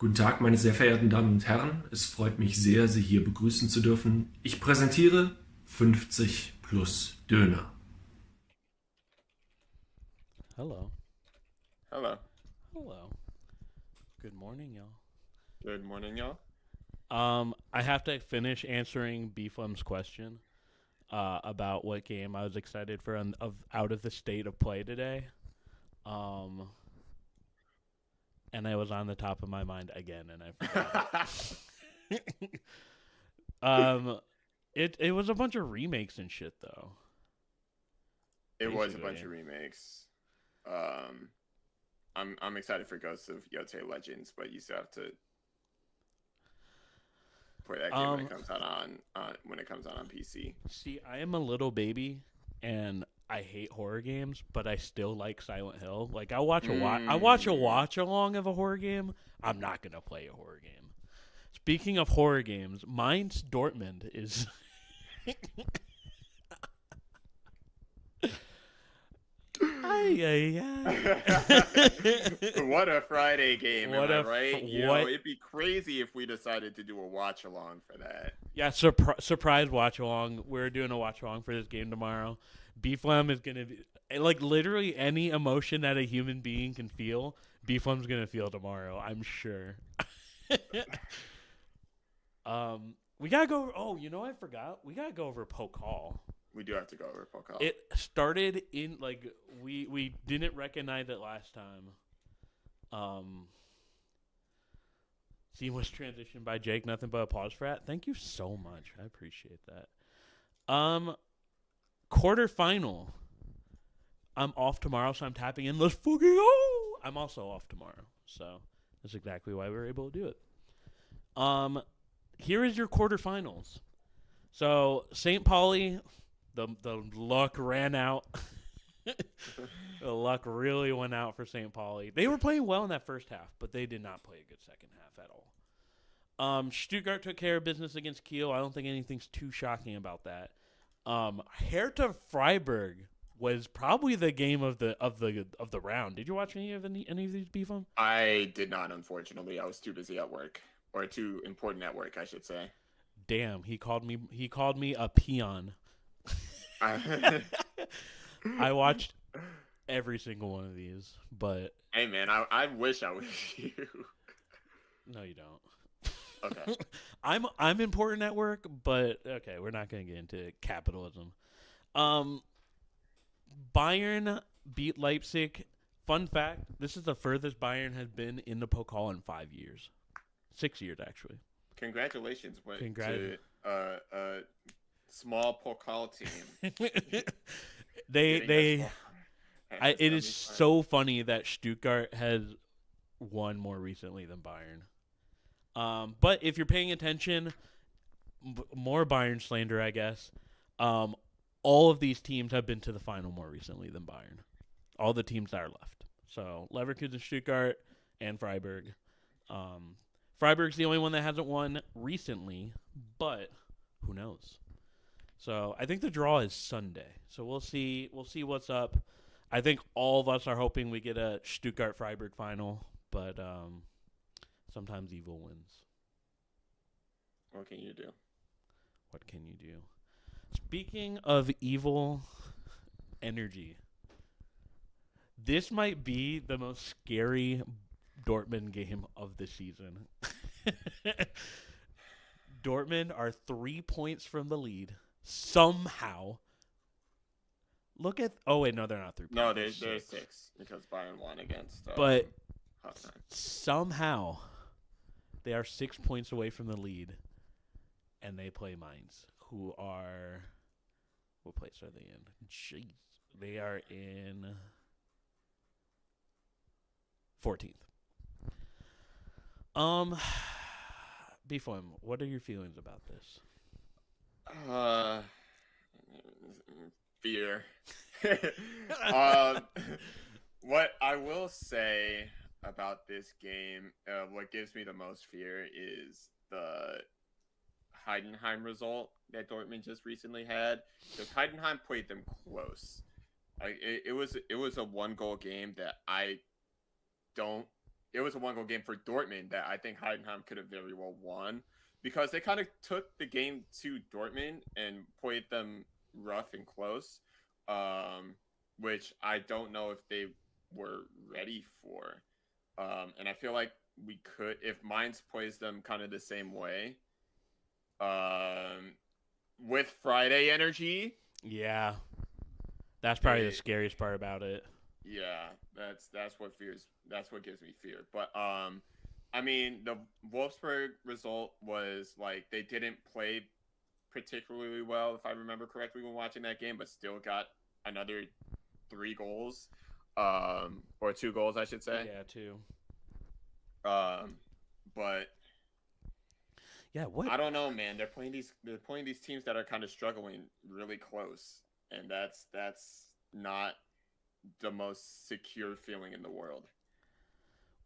Guten Tag, meine sehr verehrten Damen und Herren. Es freut mich sehr, Sie hier begrüßen zu dürfen. Ich präsentiere 50 plus Döner. Hello. Hello. Hello. Good morning, y'all. Good morning, y'all. I have to finish answering Beeflum's question about what game I was excited for out of the state of play today. Um, and it was on the top of my mind again, and I forgot it. It was a bunch of remakes and shit though. It was a Basically. bunch of remakes. I'm excited for Ghosts of Yotei Legends, but you still have to play that game when it comes out on PC. See, I am a little baby, and I hate horror games, but I still like Silent Hill. Like I watch a watch along of a horror game. I'm not gonna play a horror game. Speaking of horror games, mine's Dortmund is. Ay. What a Friday game, What am I a right? what? It'd be crazy if we decided to do a watch along for that. Yeah, surprise watch along. We're doing a watch along for this game tomorrow. Beeflam is gonna be like literally any emotion that a human being can feel. Beeflam's gonna feel tomorrow. I'm sure. We gotta go. Oh, you know I forgot. We gotta go over Pokal. We do have to go over Pokal. It started in like we didn't recognize it last time. Scene was transitioned by Jake. Nothing but applause for that. Thank you so much. I appreciate that. Quarterfinal. I'm off tomorrow, so I'm tapping in. Let's fucking go. I'm also off tomorrow, so that's exactly why we were able to do it. Here is your quarterfinals. So St. Pauli, the luck ran out. The luck really went out for St. Pauli. They were playing well in that first half, but they did not play a good second half at all. Stuttgart took care of business against Kiel. I don't think anything's too shocking about that. Hertha Freiburg was probably the game of the round. Did you watch any of these beef on? I did not, unfortunately. I was too busy at work, or too important at work, I should say. Damn, he called me a peon. I watched every single one of these, but hey man, I wish I was you. No, you don't. Okay. I'm important at work, but okay, we're not going to get into capitalism. Bayern beat Leipzig. Fun fact, this is the furthest Bayern has been in the Pokal in 5 years. 6 years, actually. Congratulations to a small Pokal team. It is so funny that Stuttgart has won more recently than Bayern. But if you're paying attention, more Bayern slander, I guess. All of these teams have been to the final more recently than Bayern. All the teams that are left. So Leverkusen, Stuttgart, and Freiburg. Freiburg's the only one that hasn't won recently, but who knows? So I think the draw is Sunday. So we'll see what's up. I think all of us are hoping we get a Stuttgart Freiburg final, but sometimes evil wins. What can you do? What can you do? Speaking of evil energy, this might be the most scary Dortmund game of the season. Dortmund are 3 points from the lead. Somehow. Look at... Oh, wait, no, they're not 3 points. No, they're 6 because Bayern won against but Hoffenheim. Somehow, they are 6 points away from the lead, and they play Mainz, who are... What place are they in? Jeez. They are in 14th. Before, what are your feelings about this? Fear. What I will say about this game, what gives me the most fear is the Heidenheim result that Dortmund just recently had. Because Heidenheim played them close. It was a 1-goal game that I don't it was a 1-goal game for Dortmund that I think Heidenheim could have very well won because they kind of took the game to Dortmund and played them rough and close, which I don't know if they were ready for. And I feel like we could, if Mainz plays them kind of the same way, with Friday energy. Yeah, that's probably the scariest part about it. Yeah, that's what gives me fear. But I mean, the Wolfsburg result was like they didn't play particularly well, if I remember correctly, when watching that game, but still got another 3 goals, or 2 goals, I should say. Yeah, 2. But yeah, what? I don't know, man. They're playing these teams that are kind of struggling really close, and that's not the most secure feeling in the world.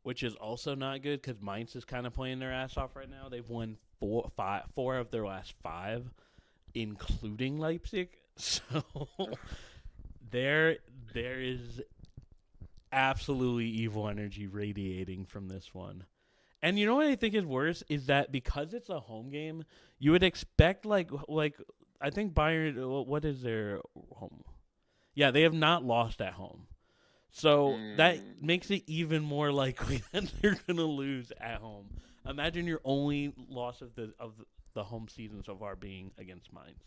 Which is also not good because Mainz is kind of playing their ass off right now. They've won 4 of their last 5, including Leipzig. So there is absolutely evil energy radiating from this one. And you know what I think is worse is that because it's a home game, you would expect like I think Bayern. What is their home? Yeah, they have not lost at home, so that makes it even more likely that they're gonna lose at home. Imagine your only loss of the home season so far being against Mainz.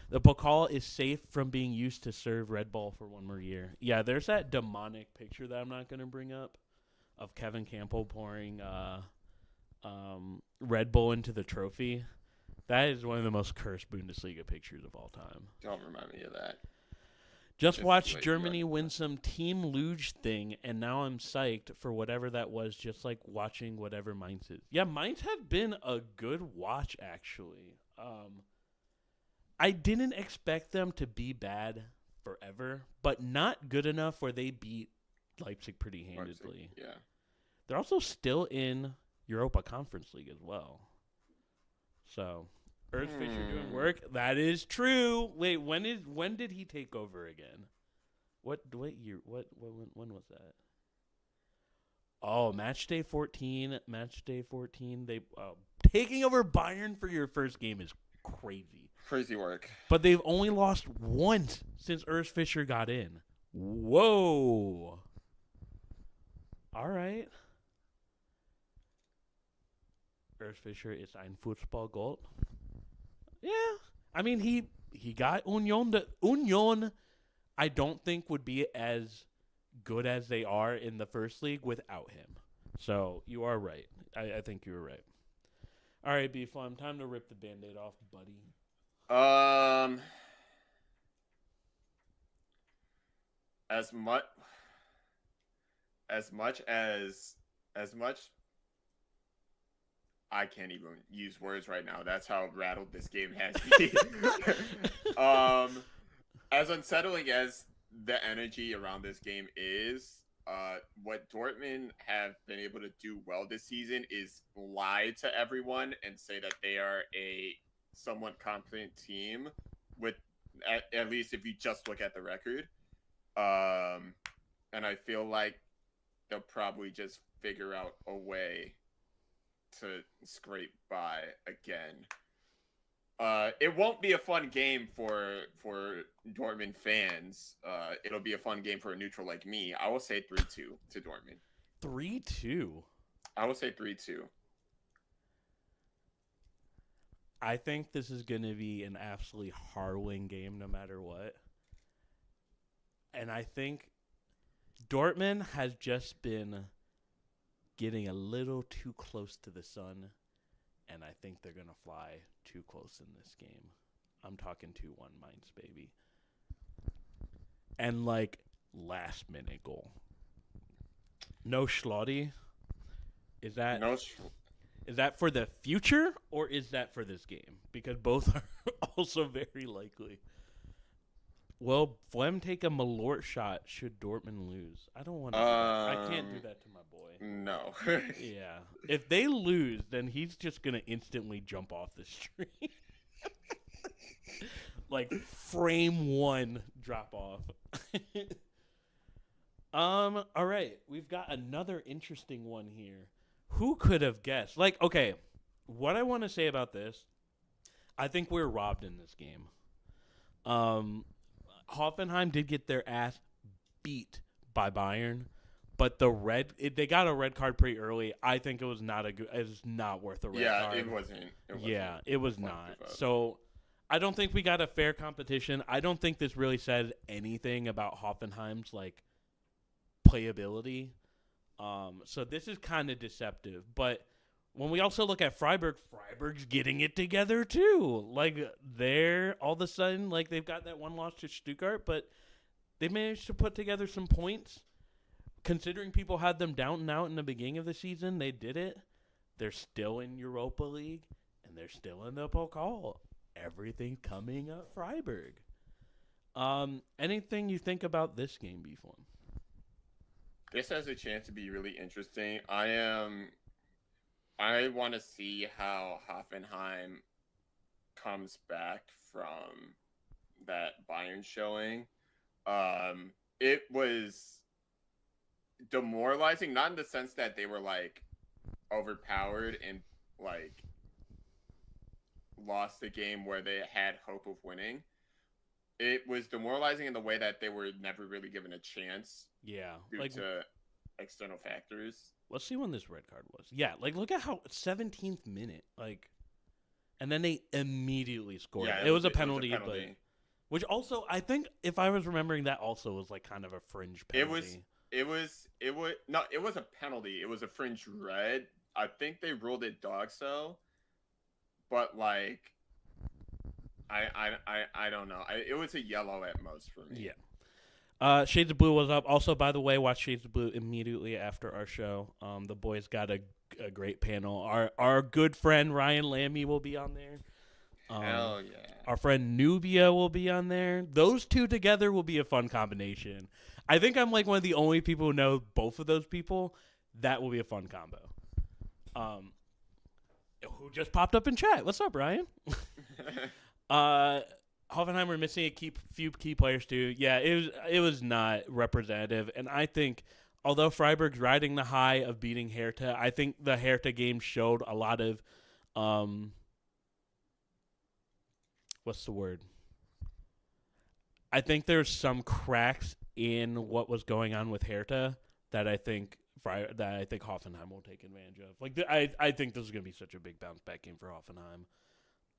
The Pokal is safe from being used to serve Red Bull for 1 more year. Yeah, there's that demonic picture that I'm not going to bring up of Kevin Campbell pouring Red Bull into the trophy. That is one of the most cursed Bundesliga pictures of all time. Don't remind me of that. Just watched Germany win some Team Luge thing, and now I'm psyched for whatever that was, just like watching whatever Mainz is. Yeah, Mainz have been a good watch, actually. I didn't expect them to be bad forever, but not good enough where they beat Leipzig pretty handedly. Yeah. They're also still in Europa Conference League as well. So, Earthfisher doing work. That is true. Wait, when did he take over again? What year? When was that? Oh, match day 14. They taking over Bayern for your first game is crazy. Crazy work. But they've only lost once since Earthfisher got in. Whoa. All right. Earthfisher ist ein Fußballgott. Yeah. I mean, he got Union. Union, I don't think, would be as good as they are in the first league without him. So, you are right. I think you were right. All right, B-Flum, time to rip the Band-Aid off, buddy. As much I can't even use words right now. That's how rattled this game has me. As unsettling as the energy around this game is, what Dortmund have been able to do well this season is lie to everyone and say that they are a somewhat competent team, with at least if you just look at the record. And I feel like they'll probably just figure out a way to scrape by again. It won't be a fun game for Dortmund fans. It'll be a fun game for a neutral like me. I will say 3-2 to Dortmund. 3-2? I will say 3-2. I think this is going to be an absolutely harrowing game no matter what. And I think Dortmund has just been getting a little too close to the sun, and I think they're going to fly too close in this game. I'm talking 2-1 Mainz, baby. And, last-minute goal. No Schlotty? Is that... No Is that for the future, or is that for this game? Because both are also very likely. Will Flem take a Malort shot should Dortmund lose? I don't want to. I can't do that to my boy. No. Yeah. If they lose, then he's just going to instantly jump off the street. Frame 1 drop off. All right, we've got another interesting one here. Who could have guessed? Like, okay, what I want to say about this, I think we're robbed in this game. Um, Hoffenheim did get their ass beat by Bayern, but they got a red card pretty early. I think it was not a good. It's not worth a red card. It wasn't. Yeah, it was not. So I don't think we got a fair competition. I don't think this really said anything about Hoffenheim's like playability. So this is kind of deceptive. But when we also look at Freiburg's getting it together too. Like they're all of a sudden like they've got that one loss to Stuttgart, but they managed to put together some points. Considering people had them down and out in the beginning of the season, they did it. They're still in Europa League, and they're still in the Pokal. Everything coming up Freiburg. Anything you think about this game, B-Form? This has a chance to be really interesting. I want to see how Hoffenheim comes back from that Bayern showing. It was demoralizing, not in the sense that they were like overpowered and like lost the game where they had hope of winning. It was demoralizing in the way that they were never really given a chance. Yeah, due to external factors. Let's see when this red card was. Yeah, like look at how 17th minute, like, and then they immediately scored. Yeah, it was a penalty, but which also I think if I was remembering that also was like kind of a fringe penalty. It was a penalty. It was a fringe red. I think they ruled it dog so, but like. I don't know. It was a yellow at most for me. Yeah. Shades of Blue was up. Also, by the way, watch Shades of Blue immediately after our show. The boys got a great panel. Our good friend Ryan Lammy will be on there. Hell yeah. Our friend Nubia will be on there. Those two together will be a fun combination. I think I'm like one of the only people who know both of those people. That will be a fun combo. Who just popped up in chat? What's up, Ryan? Hoffenheim were missing a few key players too. Yeah, it was not representative, and I think although Freiburg's riding the high of beating Hertha, I think the Hertha game showed a lot of what's the word? I think there's some cracks in what was going on with Hertha that I think Hoffenheim will take advantage of. Like I think this is gonna be such a big bounce back game for Hoffenheim.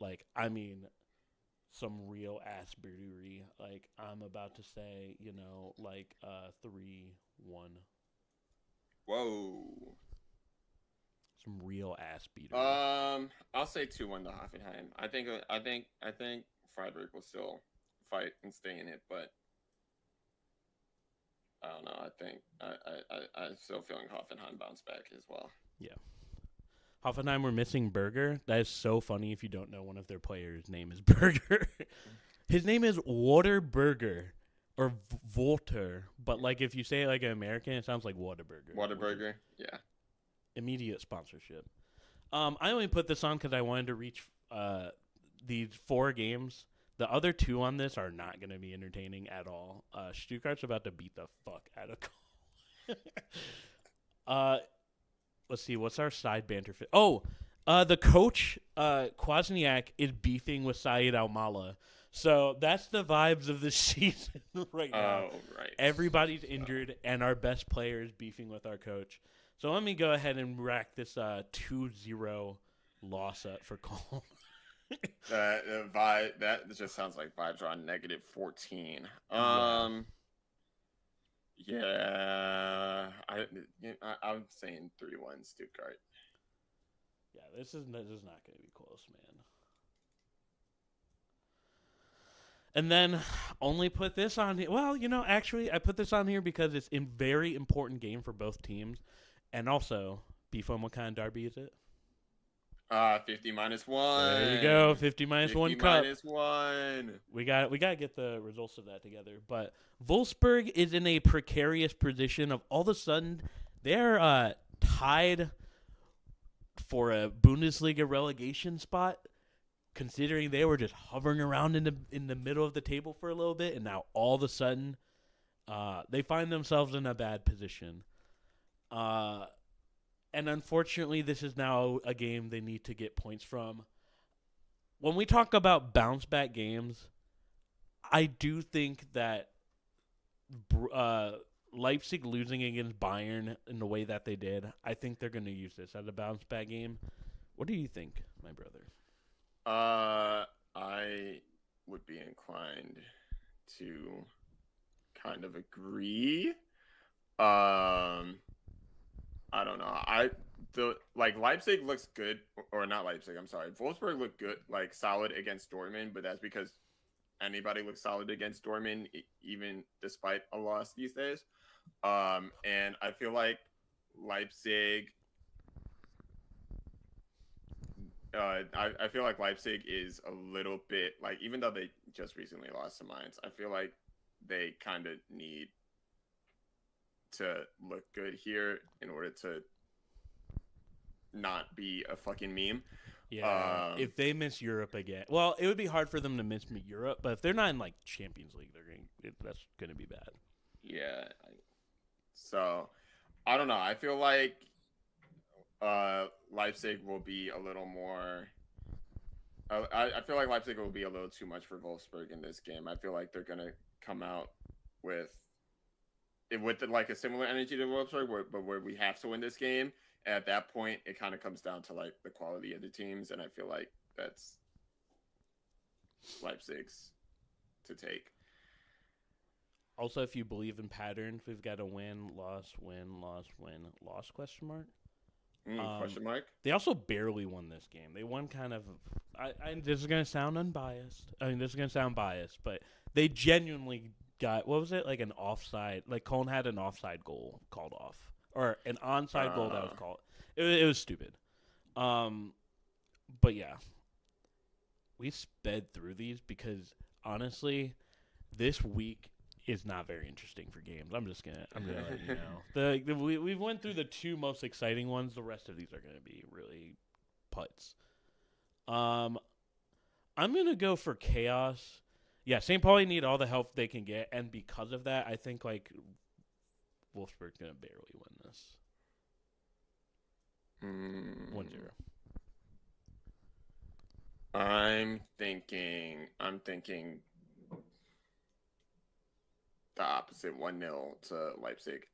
Like I mean. Some real ass beatery. Like I'm about to say, 3-1. Whoa. Some real ass beater. I'll say 2-1 to Hoffenheim. I think Freiburg will still fight and stay in it, but I don't know. I think I'm still feeling Hoffenheim bounce back as well. Yeah. Hoffenheim were missing Berger. That is so funny if you don't know one of their players' name is Berger. His name is Waterberger or Volter, but like if you say it like an American, it sounds like Whataburger. Whataburger, yeah. Immediate sponsorship. I only put this on because I wanted to reach these 4 games. The other 2 on this are not going to be entertaining at all. Stuttgart's about to beat the fuck out of Let's see, what's our side banter? The coach, Kwasniak, is beefing with Saeed Almala. So that's the vibes of the season right now. Oh, right. Everybody's injured, and our best player is beefing with our coach. So let me go ahead and rack this 2-0 loss up for Cole. That just sounds like vibes are on -14. Yeah, I'm saying 3-1 Stuttgart. Yeah, this is not going to be close, man. And then only put this on here. Well, actually, I put this on here because it's a very important game for both teams. And also, B-Foam, what kind of derby is it? 50 -1. There you go, 50 -1 cup. 50 -1. We got to get the results of that together. But Wolfsburg is in a precarious position of all of a sudden they're tied for a Bundesliga relegation spot, considering they were just hovering around in the middle of the table for a little bit, and now all of a sudden they find themselves in a bad position. And unfortunately, this is now a game they need to get points from. When we talk about bounce back games, I do think that Leipzig losing against Bayern in the way that they did, I think they're going to use this as a bounce back game. What do you think, my brother? I would be inclined to kind of agree. I don't know. Leipzig looks good, or not Leipzig. I'm sorry. Wolfsburg looked good, like solid against Dortmund, but that's because anybody looks solid against Dortmund, even despite a loss these days. And I feel like Leipzig. I feel like Leipzig is a little bit like, even though they just recently lost to Mainz, I feel like they kind of need to look good here in order to not be a fucking meme. Yeah, if they miss Europe again, well, it would be hard for them to miss Europe, but if they're not in like Champions League, that's going to be bad. Yeah. So, I don't know. I feel like Leipzig will be a little more. I feel like Leipzig will be a little too much for Wolfsburg in this game. I feel like they're going to come out with like a similar energy to Wolfsburg, but where we have to win this game. And at that point, it kind of comes down to like the quality of the teams, and I feel like that's Leipzig's to take. Also, if you believe in patterns, we've got a win, loss, win, loss, win, loss, question mark. Question mark? They also barely won this game. They won kind of. This is going to sound unbiased. This is going to sound biased, but they genuinely got, what was it? Like an offside. Like Cologne had an offside goal called off. Or an onside goal that was called. It was stupid. But yeah. We sped through these because, honestly, this week is not very interesting for games. I'm gonna let you know. We went through the two most exciting ones. The rest of these are gonna be really putts. I'm gonna go for chaos. Yeah, St. Pauli need all the help they can get, and because of that, I think like Wolfsburg's gonna barely win this. 1-0. I'm thinking the opposite, 1-0 to Leipzig.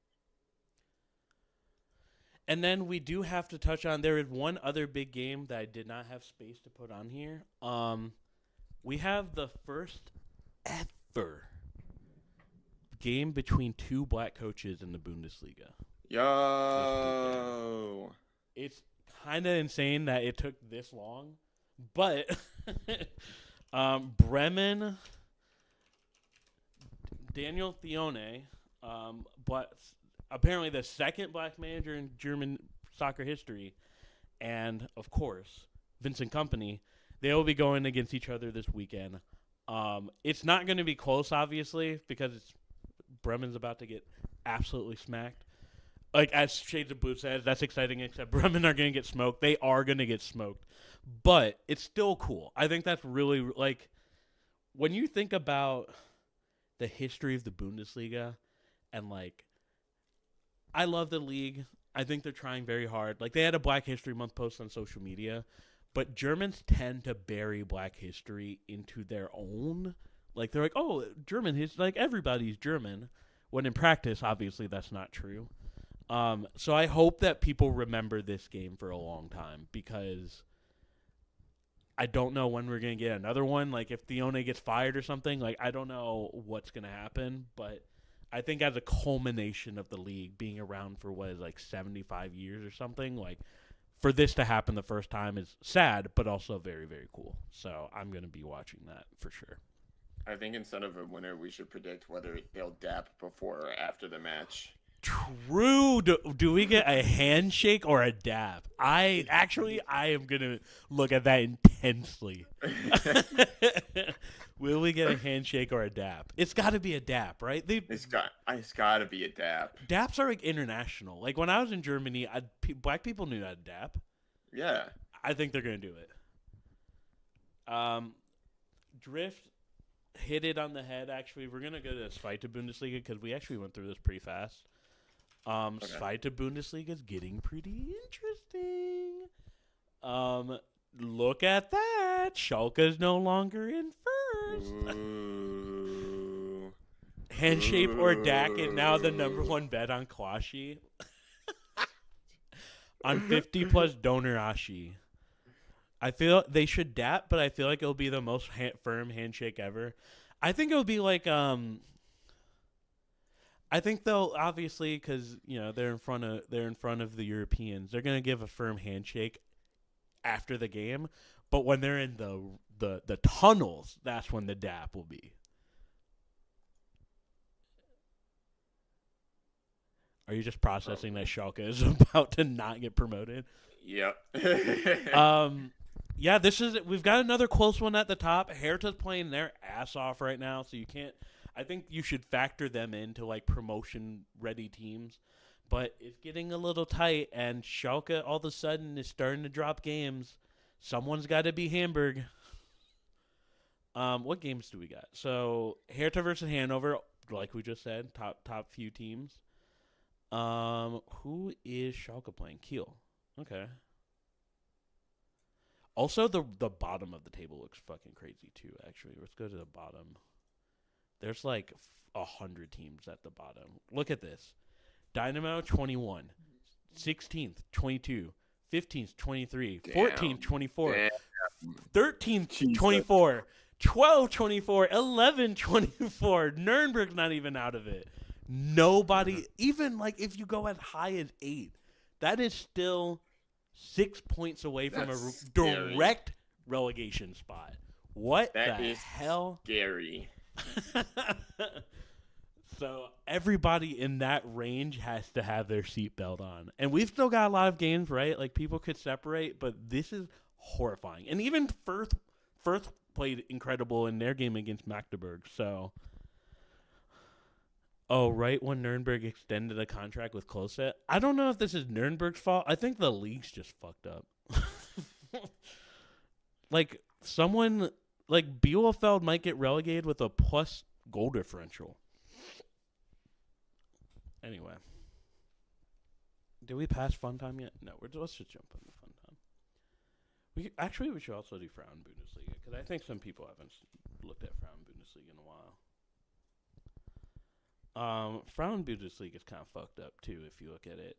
And then we do have to touch on, there is one other big game that I did not have space to put on here. We have the first ever game between two black coaches in the Bundesliga. Yo! It's kind of insane that it took this long, but Bremen, Daniel Thione, but apparently the second black manager in German soccer history, and of course Vincent Kompany, they will be going against each other this weekend. It's not going to be close, obviously, because Bremen's about to get absolutely smacked. Like, as Shades of Blue says, that's exciting, except Bremen are going to get smoked. They are going to get smoked. But it's still cool. I think that's really, like, when you think about the history of the Bundesliga, and, like, I love the league. I think they're trying very hard. Like, they had a Black History Month post on social media, but Germans tend to bury Black history into their own. Like, they're like, oh, German history, like, everybody's German. When in practice, obviously, that's not true. So I hope that people remember this game for a long time, because I don't know when we're going to get another one. Like, if Thione gets fired or something, like, I don't know what's going to happen. But I think as a culmination of the league being around for, 75 years or something, like, for this to happen the first time is sad, but also very, very cool. So I'm going to be watching that for sure. I think instead of a winner, we should predict whether they'll dap before or after the match. True. Do we get a handshake or a dap? I am going to look at that intensely. Will we get a handshake or a dap? It's got to be a dap, right? It's got to be a dap. Daps are like international. Like when I was in Germany, black people knew how to dap. Yeah. I think they're going to do it. Drift hit it on the head. Actually, we're gonna go to Zweite Bundesliga because we actually went through this pretty fast. Zweite Bundesliga is getting pretty interesting. Look at that. Schalke is no longer in first. Ooh. Handshape or Dak, and now the number one bet on Kwashi. On 50 plus Donor Ashi. I feel they should dap, but I feel like it'll be the most firm handshake ever. I think it'll be like I think they'll obviously because they're in front of the Europeans. They're gonna give a firm handshake after the game, but when they're in the tunnels, that's when the dap will be. Are you just processing that Schalke is about to not get promoted? Yep. Yeah, we've got another close one at the top. Hertha's playing their ass off right now, so you can't. I think you should factor them into like promotion ready teams, but it's getting a little tight, and Schalke all of a sudden is starting to drop games. Someone's got to be Hamburg. What games do we got? So Hertha versus Hanover, like we just said, top few teams. Who is Schalke playing? Kiel. Okay. Also, the bottom of the table looks fucking crazy too. Actually, let's go to the bottom. There's like 100 teams at the bottom. Look at this: Dynamo 21, 16th 22, 15th 23, 14th 24, 13th 24, 12 24, 11 24. Nuremberg's not even out of it. Nobody, even like if you go as high as 8, that is still 6 points away from a direct relegation spot. What that the is hell? Scary. So everybody in that range has to have their seatbelt on. And we've still got a lot of games, right? Like people could separate, but this is horrifying. And even Firth played incredible in their game against Magdeburg. So, right when Nuremberg extended a contract with Klose. I don't know if this is Nuremberg's fault. I think the league's just fucked up. Like someone like Bielefeld might get relegated with a plus goal differential. Anyway, did we pass fun time yet? No, let's just jump into fun time. We should also do Frauen Bundesliga because I think some people haven't looked at Frauen Bundesliga in a while. Frauen Bundesliga is kind of fucked up too if you look at it.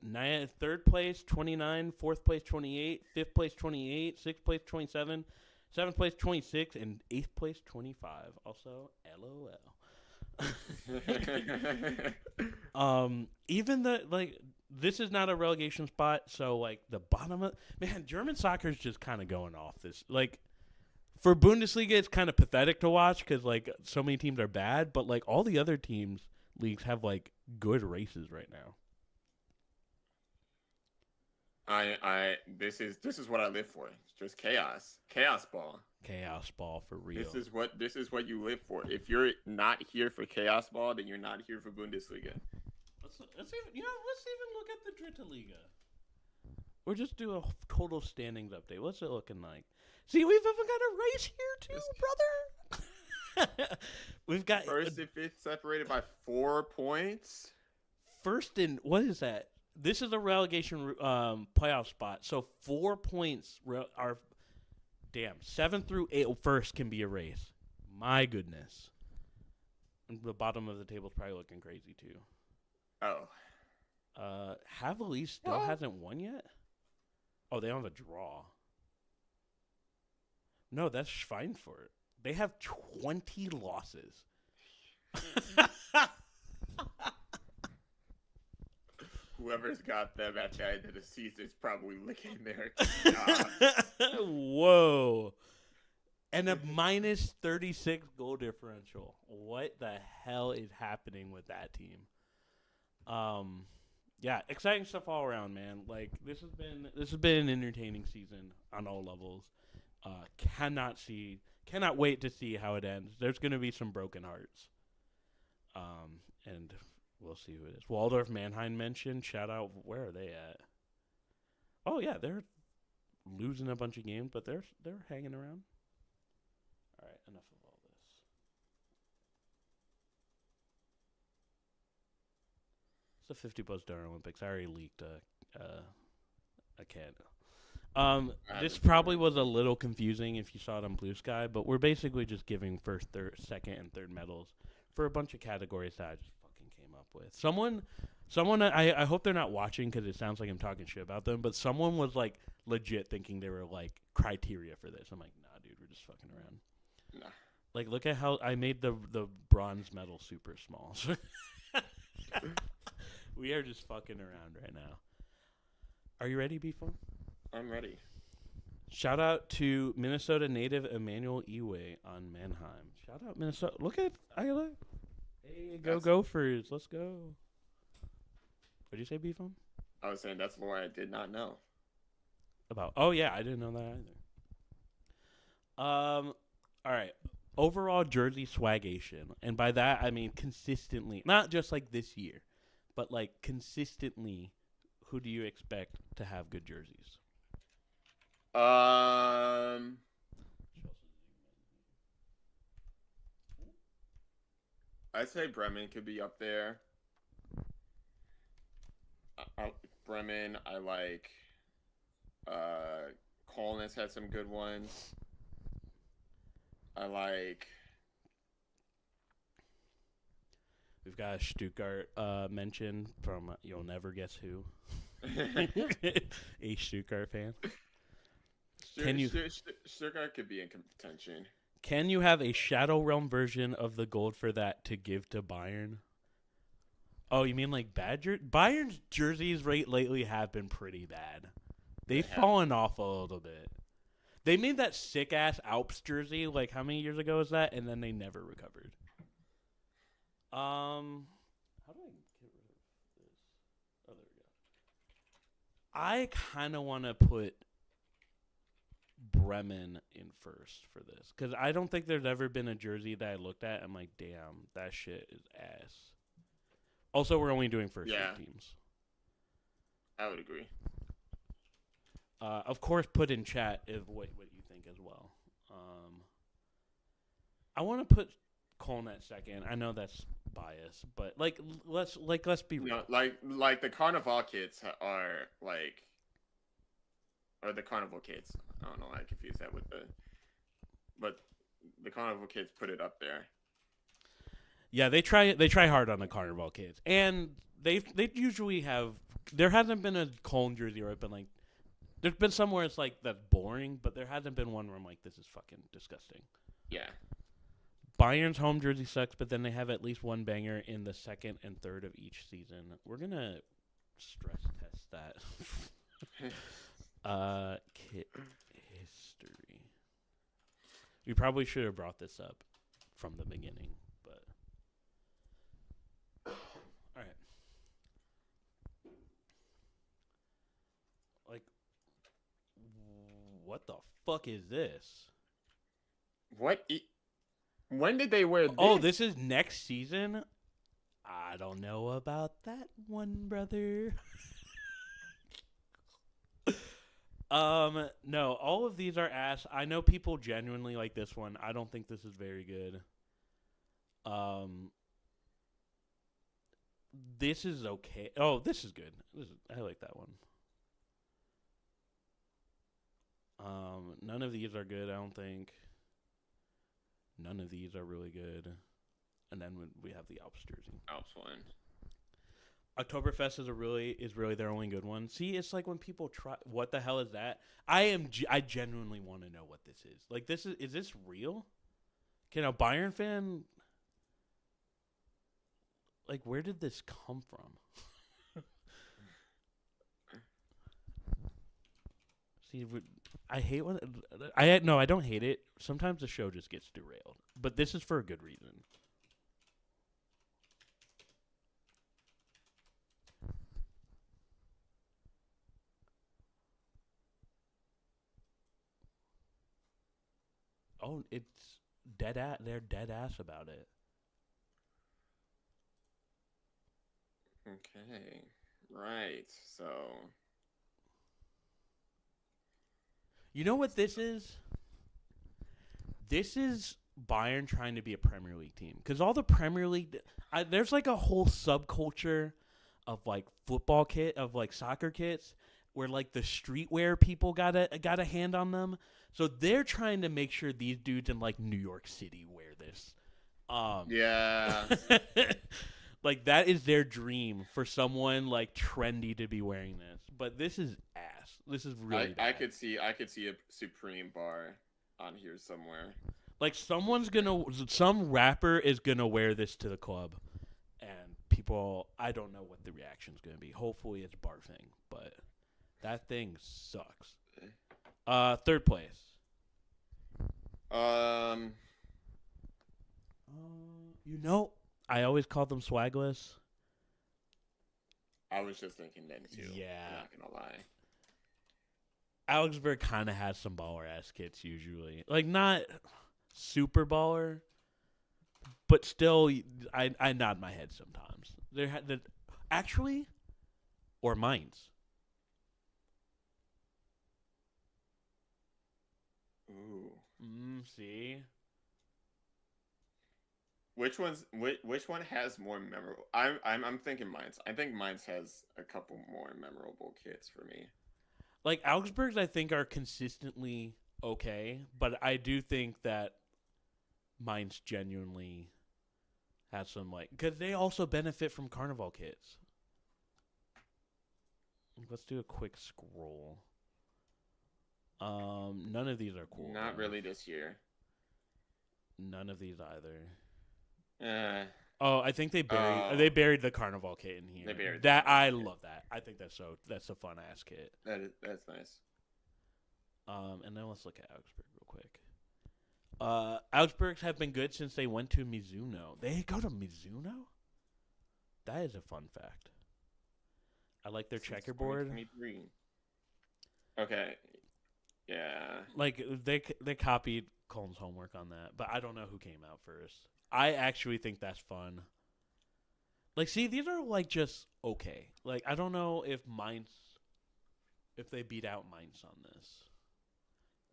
Third place 29, fourth place 28, fifth place 28, sixth place 27, seventh place 26, and eighth place 25. Also, LOL. Even this is not a relegation spot, so like the bottom of German soccer is just kind of going off this. Like for Bundesliga, it's kind of pathetic to watch because like so many teams are bad, but like all the other leagues have like good races right now. This is what I live for. It's just chaos ball For real. This is what you live for. If you're not here for chaos ball, then you're not here for Bundesliga. Let's even look at the Dritte Liga. Or just do a total standings update. What's it looking like? See, we've even got a race here too, brother. We've got first and fifth separated by 4 points. First and what is that? This is a relegation playoff spot. So 4 points are. Damn, 7 through 8 first can be a race. My goodness. And the bottom of the table is probably looking crazy too. Oh. Havelis still hasn't won yet? Oh, they don't have a draw. No, that's Schweinfurt. They have 20 losses. Whoever's got them at the end of the season is probably licking their Whoa. And a minus 36 goal differential. What the hell is happening with that team? Yeah, exciting stuff all around, man. Like this has been an entertaining season on all levels. Cannot wait to see how it ends. There's going to be some broken hearts. And we'll see who it is. Waldorf Mannheim mentioned. Shout out. Where are they at? Oh yeah, they're losing a bunch of games, but they're hanging around. All right, enough of all this. It's the 50 plus Dinner Olympics. I already leaked a kid. This probably was a little confusing if you saw it on Blue Sky, but we're basically just giving first, third, second, and third medals for a bunch of categories that I just fucking came up with. Someone, I hope they're not watching because it sounds like I'm talking shit about them, but someone was like legit thinking they were like criteria for this. I'm like, nah, dude, we're just fucking around. Nah. Like, look at how I made the bronze medal super small. We are just fucking around right now. Are you ready, Beefo? I'm ready. Shout out to Minnesota native Emmanuel Eway on Mannheim. Shout out Minnesota. Look at Iowa. Hey, go Gophers. Let's go. What'd you say, Beefo? I was saying that's lore I did not know. Oh yeah, I didn't know that either. All right. Overall jersey swagation, and by that I mean consistently, not just like this year, but like consistently. Who do you expect to have good jerseys? I'd say Bremen could be up there. Bremen, I like. Colness had some good ones. I like. We've got a Stuttgart mention from You'll Never Guess Who. A Stuttgart fan. Stuttgart could be in contention. Can you have a Shadow Realm version of the gold for that to give to Bayern? Oh, you mean like Bayern's jerseys lately have been pretty bad. They've fallen off a little bit. They made that sick-ass Alps jersey, like, how many years ago was that? And then they never recovered. How do I get rid of this? Oh, there we go. I kind of want to put Bremen in first for this. Because I don't think there's ever been a jersey that I looked at and I'm like, damn, that shit is ass. Also, we're only doing first teams. I would agree. Of course, put in chat what you think as well. I want to put Colnet second. I know that's biased, but let's be real. Like the Carnival kids are like, or the Carnival kids. I don't know why I confused that with but the Carnival kids put it up there. Yeah, they try hard on the Carnival kids, and they usually have. There hasn't been a Cologne jersey where I've been like. There's been some where it's like that's boring, but there hasn't been one where I'm like, this is fucking disgusting. Yeah. Bayern's home jersey sucks, but then they have at least one banger in the second and third of each season. We're gonna stress test that. Kit history. We probably should have brought this up from the beginning, but all right. Like, what the fuck is this? When did they wear this? Oh, this is next season? I don't know about that one, brother. No, all of these are ass. I know people genuinely like this one. I don't think this is very good. This is okay. Oh, this is good. I like that one. None of these are good, I don't think. None of these are really good. And then we have the Alps jersey. Alps one. Oktoberfest is really their only good one. See, it's like when people try, what the hell is that? I genuinely want to know what this is. Like, is this real? Can a Bayern fan, like, where did this come from? See, I hate when I don't hate it. Sometimes the show just gets derailed, but this is for a good reason. Oh, it's dead ass. They're dead ass about it. Okay, right. So, you know what this is? This is Bayern trying to be a Premier League team because all the Premier League, there's like a whole subculture of like football kit of like soccer kits where like the streetwear people got a hand on them. So they're trying to make sure these dudes in like New York City wear this. Yeah. Like that is their dream for someone like trendy to be wearing this. But this is ass. This is really bad. I could see a Supreme bar on here somewhere. Like some rapper is gonna wear this to the club, and people, I don't know what the reaction's gonna be. Hopefully it's barfing, but that thing sucks. Third place. I always call them swagless. I was just thinking them too. Yeah. I'm not gonna lie. Augsburg kind of has some baller ass kits usually. Like not super baller, but still, I nod my head sometimes. Actually, or Mainz. Ooh. See. Which one has more memorable? I'm thinking Mainz. I think Mainz has a couple more memorable kits for me. Like Augsburg's, I think are consistently okay, but I do think that Mainz genuinely has some because they also benefit from Carnival kits. Let's do a quick scroll. None of these are cool. Not though. really this year. None of these either. Oh, I think they buried the Carnival kit in here. They buried that. I love that. I think that's a fun ass kit. That's nice. And then let's look at Augsburg real quick. Augsburgs have been good since they went to Mizuno. They go to Mizuno? That is a fun fact. I like their checkerboard. Okay. Yeah. Like they copied Colin's homework on that, but I don't know who came out first. I actually think that's fun. Like, see, these are like just okay. Like, I don't know if they beat out Mainz on this.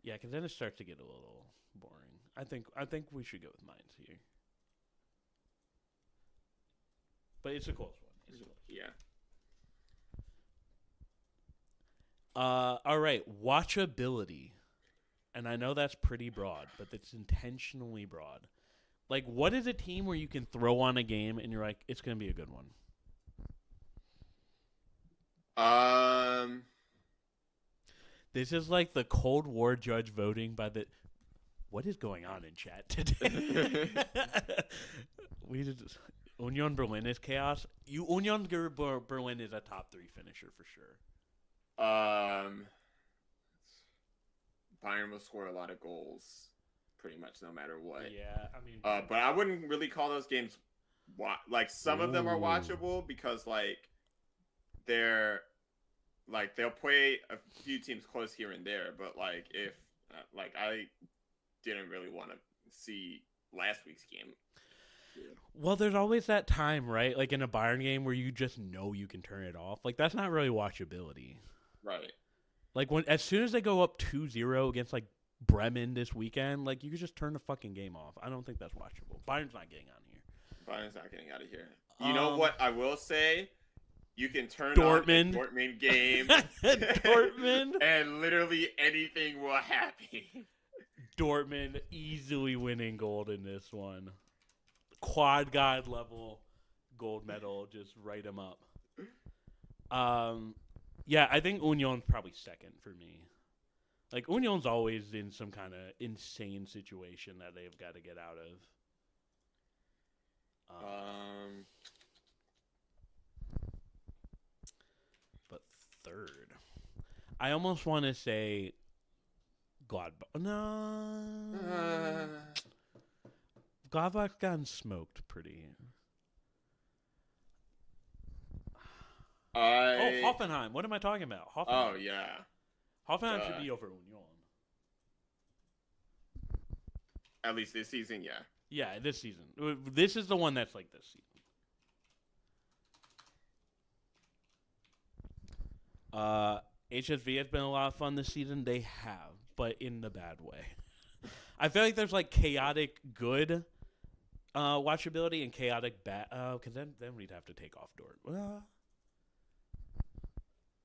Yeah, because then it starts to get a little boring. I think we should go with Mainz here. But it's a close one. Yeah. All right, watchability. And I know that's pretty broad, but it's intentionally broad. Like, what is a team where you can throw on a game and you're like, it's going to be a good one? This is like the Cold War judge voting by the... What is going on in chat today? Union Berlin is chaos. Union Berlin is a top 3 finisher for sure. Bayern will score a lot of goals, pretty much no matter what. Yeah, I mean, but I wouldn't really call those games like some of them are watchable because they're they'll play a few teams close here and there. But if I didn't really want to see last week's game. Well, there's always that time, right? Like in a Bayern game where you just know you can turn it off. Like that's not really watchability. Right. Like as soon as they go up 2-0 against Bremen this weekend, you could just turn the fucking game off. I don't think that's watchable. Bayern's not getting on here. Bayern's not getting out of here. You know what I will say? You can turn Dortmund. on a Dortmund game. Dortmund. And literally anything will happen. Dortmund easily winning gold in this one. Quad god level gold medal. Just write them up. Yeah, I think Union's probably second for me. Union's always in some kind of insane situation that they've got to get out of. But third, I almost want to say Gladbach. No. Gladbach's gotten smoked pretty. Hoffenheim. What am I talking about? Hoffenheim. Oh, yeah. Hoffenheim should be over Union. At least this season, yeah. Yeah, this season. This is the one that's like this season. HSV has been a lot of fun this season. They have, but in the bad way. I feel like there's chaotic good watchability and chaotic bad. Because then we'd have to take off Dort.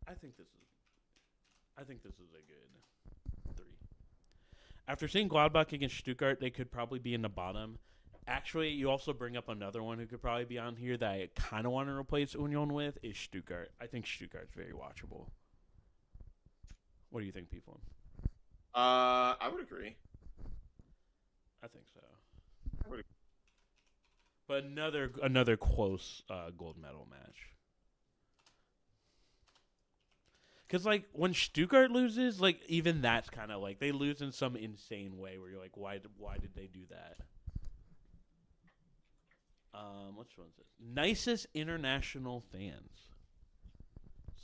I think this is a good 3. After seeing Gladbach against Stuttgart, they could probably be in the bottom. Actually, you also bring up another one who could probably be on here that I kind of want to replace Union with is Stuttgart. I think Stuttgart's very watchable. What do you think, people? I would agree. I think so. But another close gold medal match. Because, like, when Stuttgart loses, like, even that's kind of, like, they lose in some insane way where you're like, why did they do that? Which one's this? Nicest international fans.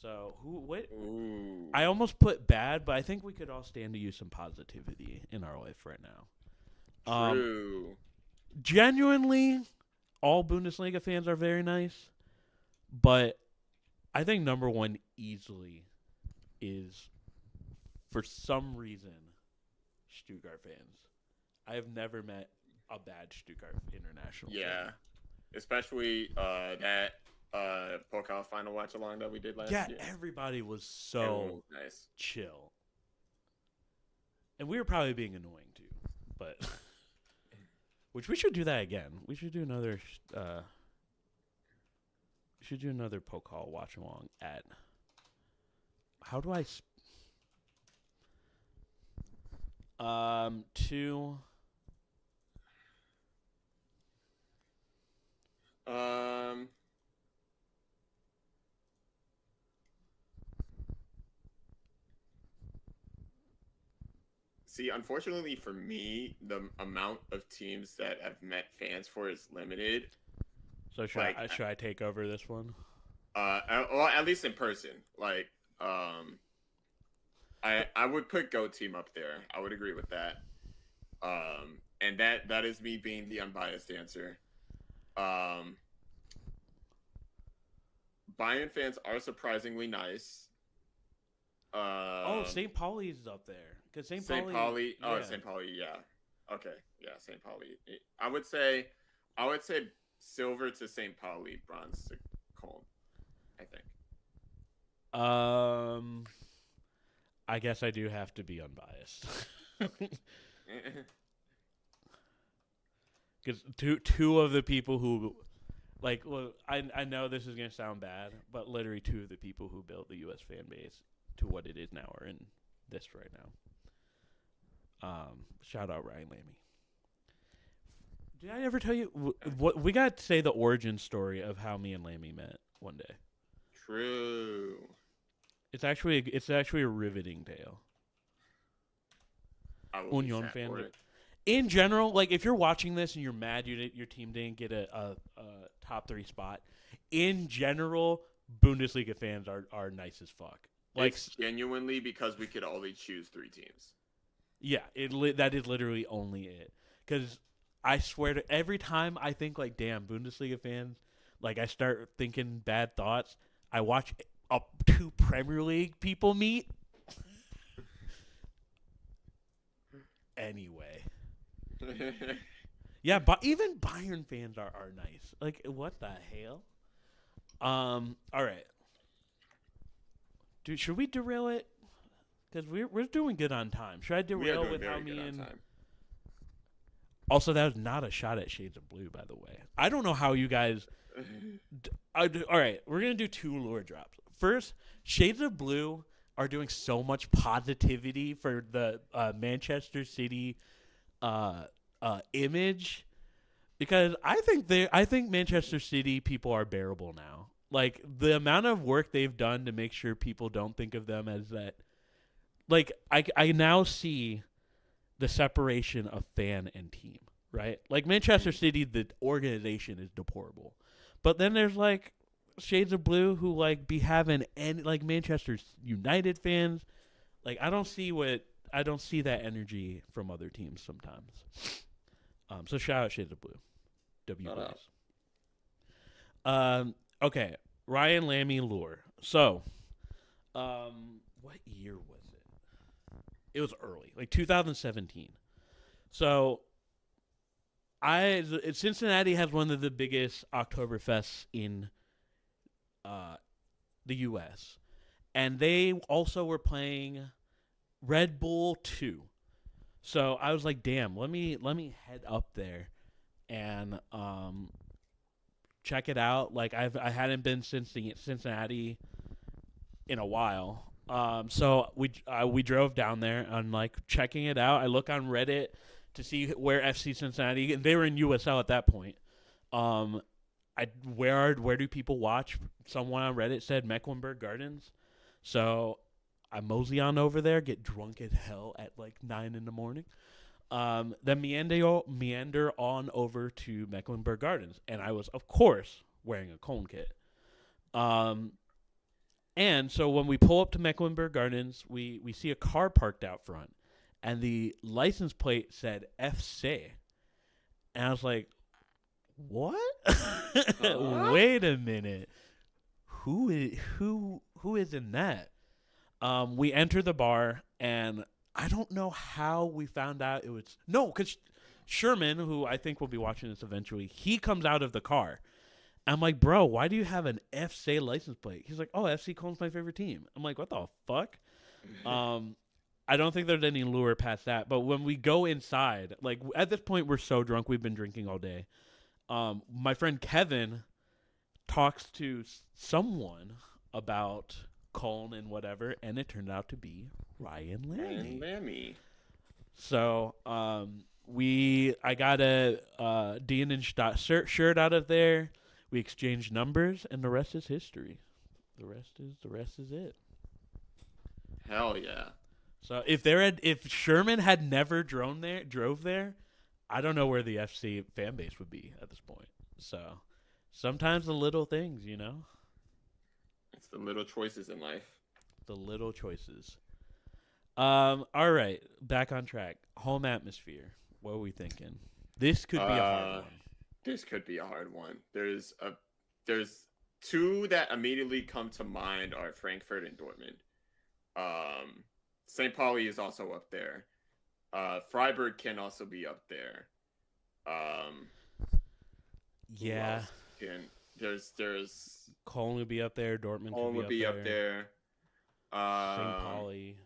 So, what? Ooh. I almost put bad, but I think we could all stand to use some positivity in our life right now. True. Genuinely, all Bundesliga fans are very nice, but I think number one easily is, for some reason, Stuttgart fans. I have never met a bad Stuttgart international fan. Especially that Pokal final watch along that we did last year. Yeah, everybody was so nice. Chill. And we were probably being annoying too, but which we should do that again. We should do another Pokal watch along at how do I 2 See, unfortunately for me, the amount of teams that have met fans for is limited. So should I take over this one? Well, at least in person. Like, I would put Go Team up there. I would agree with that. And that is me being the unbiased answer. Bayern fans are surprisingly nice. St. Pauli's up there. Because St. Pauli. Yeah. St. Pauli, yeah. Okay, yeah, St. Pauli. I would say silver to St. Pauli, bronze to Cologne, I think. I guess I do have to be unbiased. Because two of the people who, like, well, I know this is going to sound bad, but literally 2 of the people who built the U.S. fan base to what it is now are in this right now. Shout out Ryan Lamy. Did I ever tell you what we got to say the origin story of how me and Lamy met one day? True. It's actually a riveting tale. Union fan. In general, like if you're watching this and you're mad your team didn't get a top 3 spot, in general, Bundesliga fans are nice as fuck. Like it's genuinely because we could only choose 3 teams. Yeah, that is literally only it. Because I swear to every time I think like, damn, Bundesliga fans, like I start thinking bad thoughts. I watch 2 Premier League people meet. Anyway. Yeah, but even Bayern fans are nice. Like, what the hell? All right. Dude, should we derail it? Because we're doing good on time. Should I derail with how me and... Also, that was not a shot at Shades of Blue, by the way. I don't know how you guys... All right, we're going to do 2 lure drops. First, Shades of Blue are doing so much positivity for the Manchester City image, because I think Manchester City people are bearable now. Like, the amount of work they've done to make sure people don't think of them as that. Like, I now see the separation of fan and team, right? Like, Manchester City, the organization is deplorable. But then there's, like, Shades of Blue who, like, be having any, like, Manchester United fans. Like, I don't see that energy from other teams sometimes. So shout out Shades of Blue. Okay, Ryan Lamy lure. So, what year was it? It was early, like 2017. So, Cincinnati has one of the biggest Oktoberfests in the U.S. and they also were playing Red Bull 2. So I was like, damn, let me head up there and check it out. Like I hadn't been since Cincinnati in a while. So we drove down there and like checking it out. I look on Reddit to see where FC Cincinnati, and they were in USL at that point. Where do people watch? Someone on Reddit said Mecklenburg Gardens. So I mosey on over there, get drunk as hell at like 9 in the morning. Then meander on over to Mecklenburg Gardens, and I was of course wearing a Cologne kit. And so when we pull up to Mecklenburg Gardens, we see a car parked out front, and the license plate said FC. And I was like, what? Wait a minute. Who is in that? We enter the bar, and I don't know how we found out it was... No, because Sherman, who I think will be watching this eventually, he comes out of the car. I'm like, bro, why do you have an FC license plate? He's like, oh, FC Cologne's my favorite team. I'm like, what the fuck? I don't think there's any lure past that. But when we go inside, like at this point, we're so drunk. We've been drinking all day. My friend Kevin talks to someone about Cologne and whatever, and it turned out to be Ryan Lammy. So I got a Dean and Stott shirt out of there. We exchanged numbers, and the rest is history. The rest is it. Hell yeah! So if Sherman had never drove there, I don't know where the FC fan base would be at this point. So sometimes the little things, you know. It's the little choices in life. The little choices. All right, back on track. Home atmosphere. What are we thinking? This could be a hard one. This could be a hard one. There's two that immediately come to mind are Frankfurt and Dortmund. St. Pauli is also up there. Freiburg can also be up there. Yeah. There's Cologne would be up there. Dortmund would be up there. St. Pauli.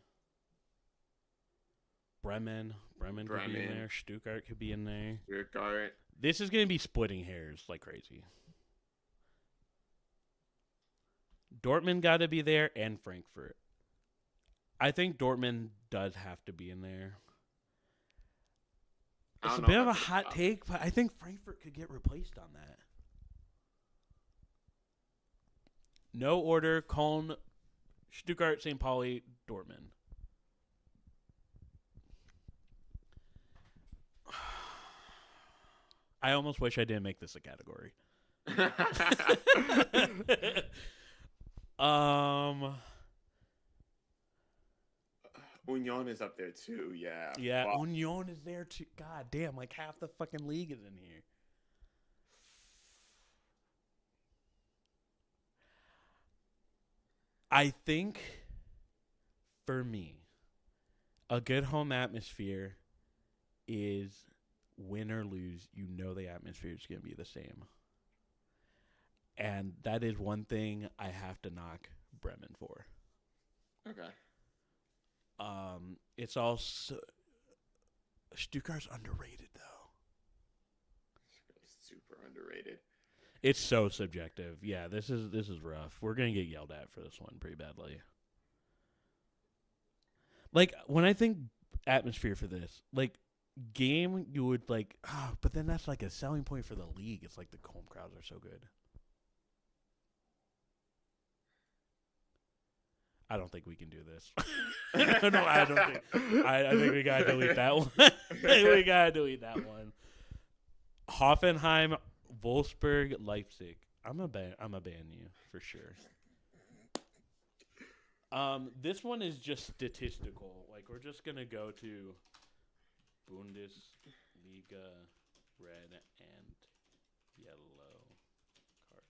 Bremen could be in there. Stuttgart could be in there. Stuttgart. This is going to be splitting hairs like crazy. Dortmund got to be there, and Frankfurt. I think Dortmund does have to be in there. It's a bit of a hot take, but I think Frankfurt could get replaced on that. No order: Cologne, Stuttgart, St. Pauli, Dortmund. I almost wish I didn't make this a category. Union is up there too, yeah. Yeah, wow. Union is there too. God damn, like half the fucking league is in here. I think, for me, a good home atmosphere is win or lose, you know the atmosphere is going to be the same. And that is one thing I have to knock Bremen for. Okay. It's also Stuttgart's underrated though. Super underrated. It's so subjective. Yeah, this is rough. We're gonna get yelled at for this one pretty badly. Like when I think atmosphere for this, like game, you would like, but then that's like a selling point for the league. It's like the home crowds are so good. I don't think we can do this. No, I don't think. I think we gotta delete that one. We gotta delete that one. Hoffenheim, Wolfsburg, Leipzig. I'm a ban you for sure. This one is just statistical. Like we're just gonna go to Bundesliga, red and yellow cards.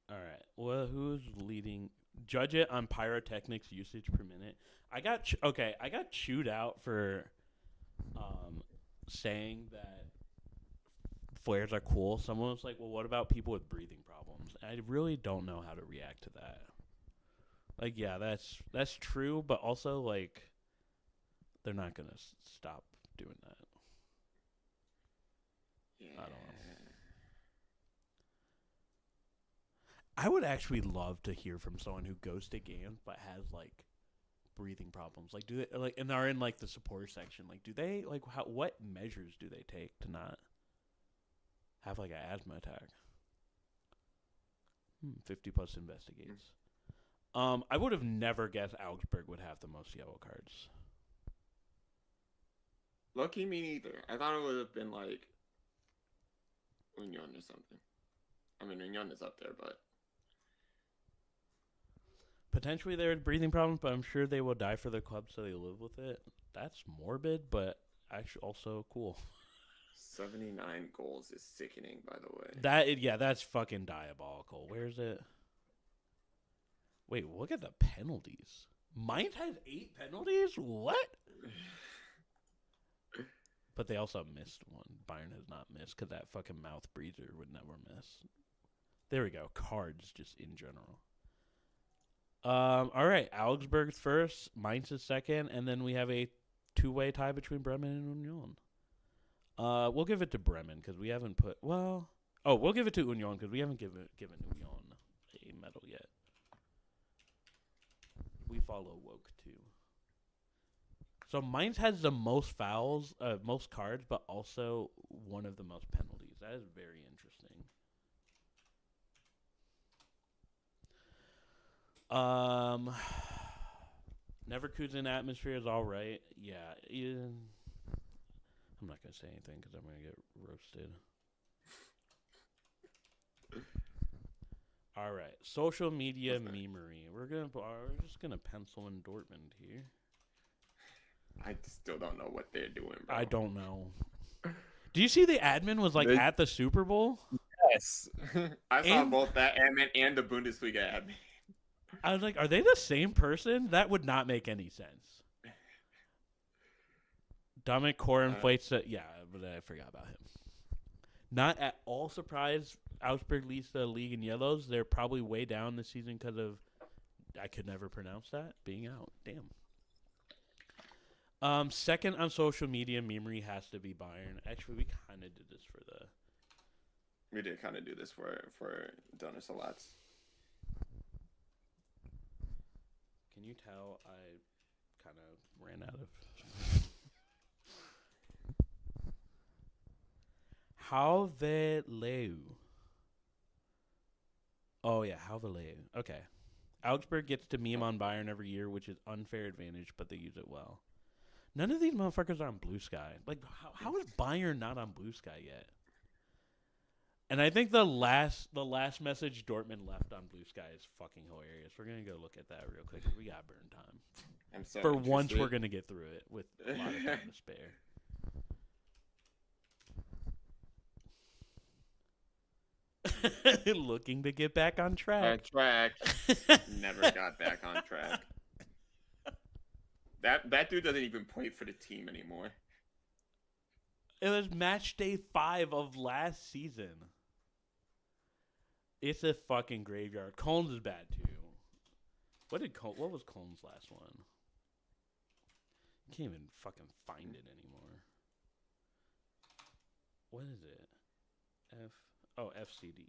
All right. Well, who's leading? Judge it on pyrotechnics usage per minute. I got chewed out for saying that flares are cool. Someone was like, well, what about people with breathing problems? I really don't know how to react to that. Like, yeah, that's true, but also, like, they're not going to stop doing that. Yeah. I don't know. I would actually love to hear from someone who goes to games but has, like, breathing problems. Like, do they, like, and are in, like, the supporter section. Like, do they, like, what measures do they take to not have, like, an asthma attack? 50 plus investigates. I would have never guessed Augsburg would have the most yellow cards. Lucky me neither. I thought it would have been like Union or something. I mean, Union is up there, but Potentially they had breathing problems, but I'm sure they will die for their club, so they live with it. That's morbid, but actually also cool. 79 goals is sickening, by the way. That's fucking diabolical. Where is it? Wait, look at the penalties. Mainz has 8 penalties? What? But they also missed one. Bayern has not missed because that fucking mouth breather would never miss. There we go. Cards just in general. All right. Augsburg's first. Mainz is second. And then we have a 2-way tie between Bremen and Union. We'll give it to Bremen because we haven't put... Well... Oh, we'll give it to Union because we haven't given Union a medal yet. We follow woke too. So Mainz has the most fouls, most cards, but also one of the most penalties. That is very interesting. Neverkusen atmosphere is all right. Yeah, I'm not gonna say anything because I'm gonna get roasted. All right, social media memery. We're just gonna pencil in Dortmund here. I still don't know what they're doing, bro. I don't know. Do you see the admin was like at the Super Bowl? Yes, I saw both that admin and the Bundesliga admin. I was like, are they the same person? That would not make any sense. Dominic Core inflates it. Yeah, but I forgot about him. Not at all surprised Augsburg leads the league in yellows. They're probably way down this season because of, I could never pronounce that, being out. Damn. Second on social media memory has to be Bayern. Actually, we kind of did this for the... We did kind of do this for Donner Salats. Can you tell I kind of ran out of... Haveleu. Oh, yeah, Haveleu. Okay. Augsburg gets to meme on Bayern every year, which is unfair advantage, but they use it well. None of these motherfuckers are on Blue Sky. Like, how is Bayern not on Blue Sky yet? And I think the last message Dortmund left on Blue Sky is fucking hilarious. We're going to go look at that real quick. We got burn time. I'm so For interested. once, we're going to get through it with a lot of time to spare. Looking to get back on track. Never got back on track. That dude doesn't even play for the team anymore. It was match day 5 of last season. It's a fucking graveyard. Combs is bad too. What was Combs' last one? You can't even fucking find it anymore. What is it? FCD.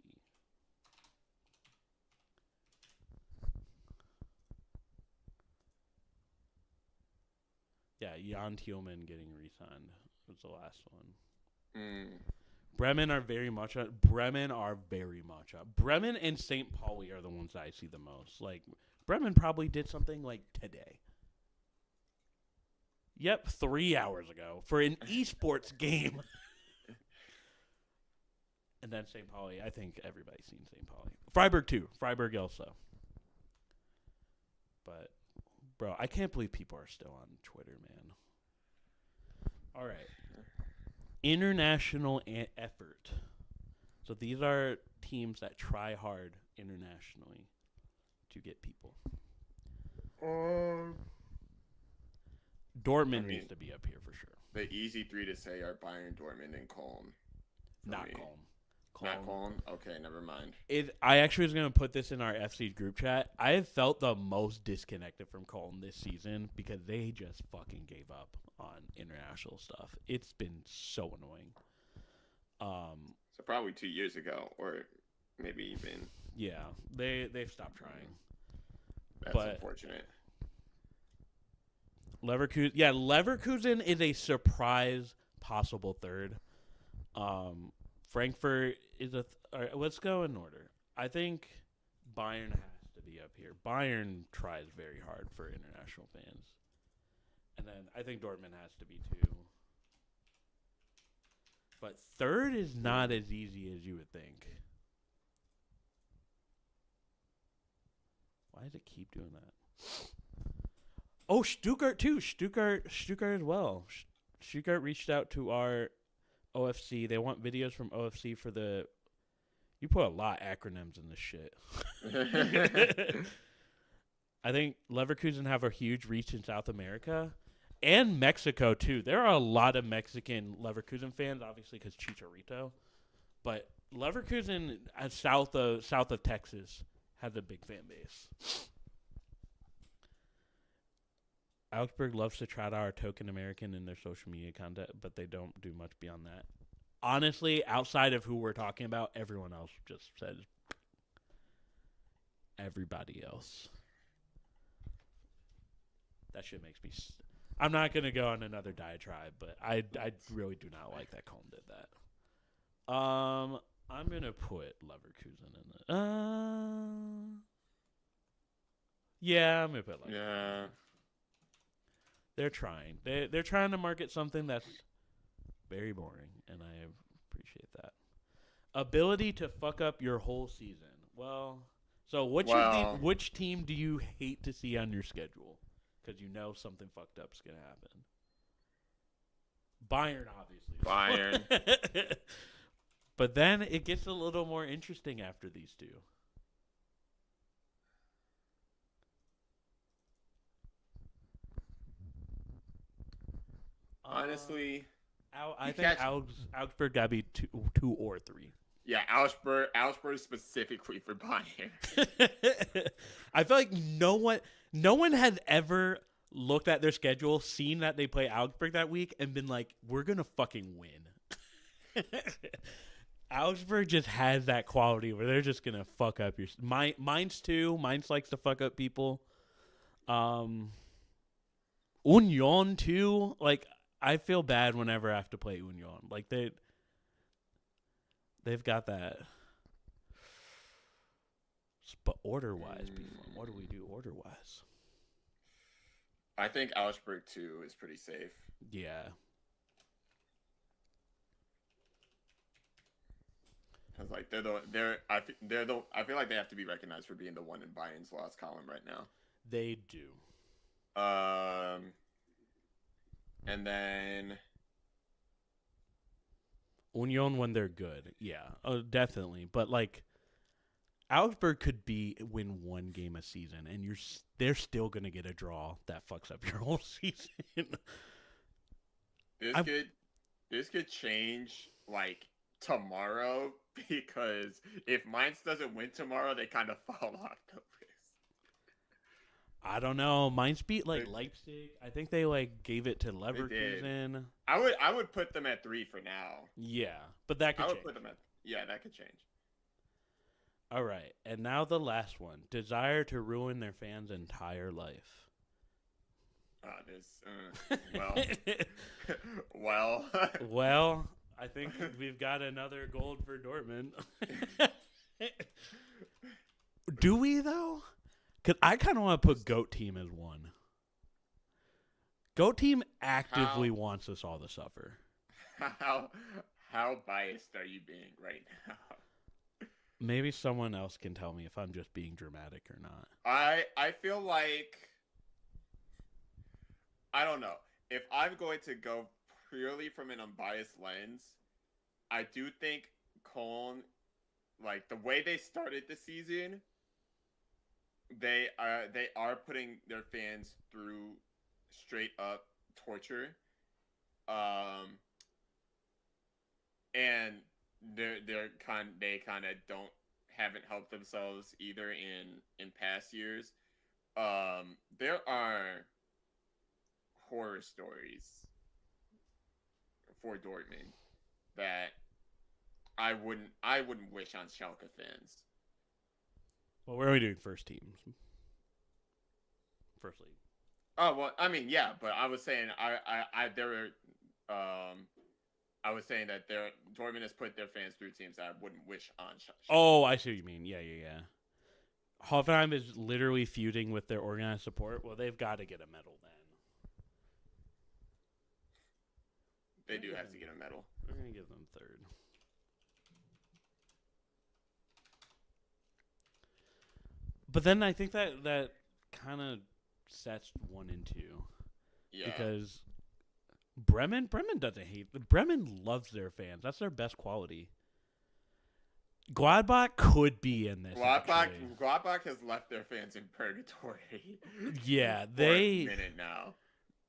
Yeah, Jan Thielman getting re-signed was the last one. Bremen are very much up. Bremen and St. Pauli are the ones that I see the most. Like, Bremen probably did something like today. Yep, 3 hours ago for an esports game. And then St. Pauli. I think everybody's seen St. Pauli. Freiburg too. Freiburg also. But, bro, I can't believe people are still on Twitter, man. All right. International effort. So these are teams that try hard internationally to get people. Dortmund needs to be up here for sure. The easy 3 to say are Bayern, Dortmund, and Köln. Not me. Colm. Not Colm? Okay, never mind. I actually was going to put this in our FC group chat. I have felt the most disconnected from Colm this season because they just fucking gave up on international stuff. It's been so annoying. So probably 2 years ago, or maybe even. Yeah, they've stopped trying. That's unfortunate. Leverkusen is a surprise possible third. Frankfurt is all right, let's go in order. I think Bayern has to be up here. Bayern tries very hard for international fans. And then I think Dortmund has to be too. But third is not as easy as you would think. Why does it keep doing that? Oh, Stuttgart too. Stuttgart as well. Stuttgart reached out to our OFC. They want videos from OFC for the. You put a lot of acronyms in this shit. I think Leverkusen have a huge reach in South America and Mexico too. There are a lot of Mexican Leverkusen fans, obviously because Chicharito. But Leverkusen, south of Texas, has a big fan base. Augsburg loves to trot our token American in their social media content, but they don't do much beyond that. Honestly, outside of who we're talking about, everyone else just says everybody else. That shit makes me. I'm not gonna go on another diatribe, but I really do not like that Colm did that. I'm gonna put Leverkusen in it. Yeah, I'm gonna put Leverkusen. Yeah. They're trying. They're trying to market something that's very boring, and I appreciate that. Ability to fuck up your whole season. Well, so which team do you hate to see on your schedule? Because you know something fucked up's gonna happen. Bayern, obviously. Bayern. But then it gets a little more interesting after these two. Honestly, I think Augsburg gotta be two or three. Yeah, Augsburg specifically for Bayern. I feel like no one has ever looked at their schedule, seen that they play Augsburg that week, and been like, "We're gonna fucking win." Augsburg just has that quality where they're just gonna fuck up your. Mainz too. Mainz likes to fuck up people. Union too. Like, I feel bad whenever I have to play Union. Like they've got that. But order-wise, what do we do order-wise? I think Augsburg 2 is pretty safe. Yeah. Cause like I feel like they have to be recognized for being the one in Bayern's lost column right now. They do. And then Union when they're good, yeah, definitely. But like, Augsburg could win one game a season, and they're still gonna get a draw that fucks up your whole season. This could change like tomorrow, because if Mainz doesn't win tomorrow, they kind of fall off the list. I don't know. Mainz beat Leipzig. I think they gave it to Leverkusen. I would put them at 3 for now. Yeah, but that could change. Put them that could change. All right, and now the last one: desire to ruin their fans' entire life. Well, I think we've got another gold for Dortmund. Do we though? Because I kind of want to put GOAT Team as 1. GOAT Team actively wants us all to suffer. How biased are you being right now? Maybe someone else can tell me if I'm just being dramatic or not. I feel like, I don't know. If I'm going to go purely from an unbiased lens, I do think Cologne, like the way they started the season, they are putting their fans through straight up torture. And they kind of haven't helped themselves either in past years. There are horror stories for Dortmund that I wouldn't wish on Schalke fans. Well, where are we doing first teams? First league. Oh well, I mean, yeah, but I was saying I was saying that Dortmund has put their fans through teams that I wouldn't wish on. Oh, I see what you mean. Yeah. Hoffenheim is literally feuding with their organized support. Well, they've got to get a medal then. They do have to get a medal. We're going to give them third. But then I think that kind of sets 1 and 2. Yeah. Because Bremen doesn't hate. Bremen loves their fans. That's their best quality. Gladbach could be in this. Gladbach has left their fans in purgatory. Yeah, for a minute now.